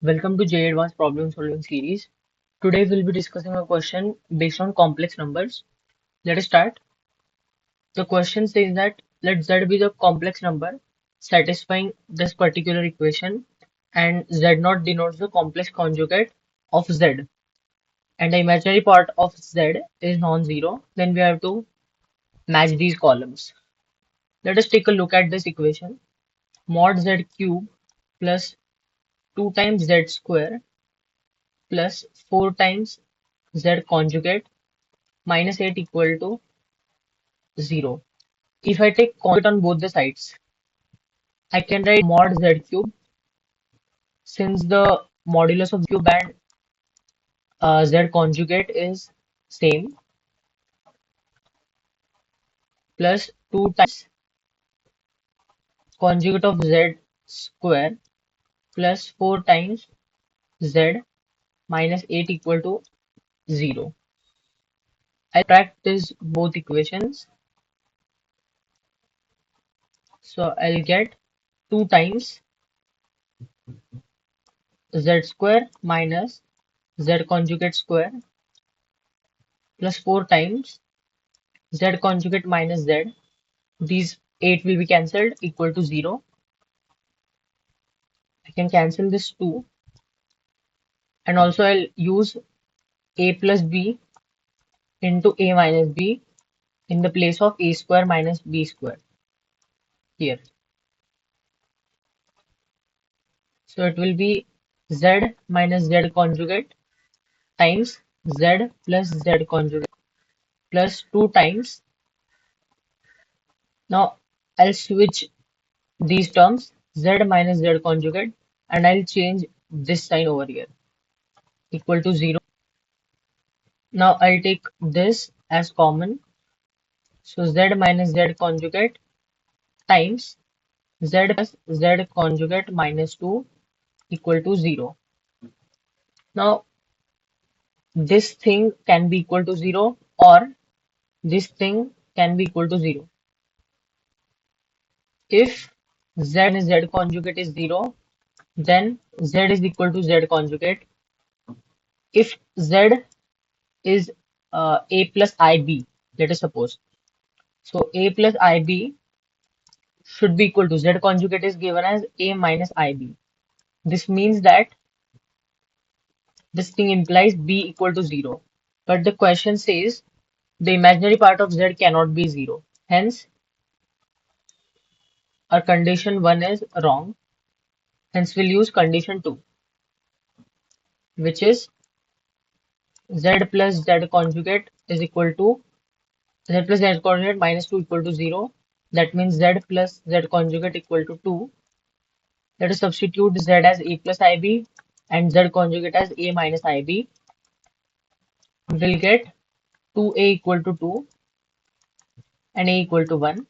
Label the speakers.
Speaker 1: Welcome to J Advanced Problem Solving series. Today we'll be discussing a question based on complex numbers. Let us start. The question says that let Z be the complex number satisfying this particular equation and Z0 denotes the complex conjugate of Z and the imaginary part of Z is non-zero. Then we have to match these columns. Let us take a look at this equation. Mod Z cube plus 2 times Z square plus 4 times Z conjugate minus 8 equal to 0. If I take conjugate on both the sides, I can write mod Z cube since the modulus of cube and Z conjugate is same plus 2 times conjugate of Z square plus 4 times Z minus 8 equal to 0. I practice both equations. So I'll get 2 times Z square minus Z conjugate square plus 4 times Z conjugate minus Z. These 8 will be cancelled equal to 0. I can cancel this 2 and also I'll use a plus b into a minus b in the place of a square minus b square here. So it will be z minus z conjugate times z plus z conjugate plus 2 times. Now I'll switch these terms z minus z conjugate and I'll change this sign over here equal to 0. Now I'll take this as common. So z minus z conjugate times z plus z conjugate minus 2 equal to 0. Now this thing can be equal to 0 or this thing can be equal to 0. If z and z conjugate is 0, then z is equal to z conjugate. If z is a plus ib, let us suppose. So a plus ib should be equal to z conjugate is given as a minus ib. This means that this thing implies b equal to 0. But the question says the imaginary part of z cannot be 0. Hence, our condition 1 is wrong. Hence, we'll use condition 2, which is z plus z conjugate is equal to z plus z conjugate minus 2 equal to 0. That means z plus z conjugate equal to 2. Let us substitute z as a plus ib and z conjugate as a minus ib. We'll get 2a equal to 2 and a equal to 1.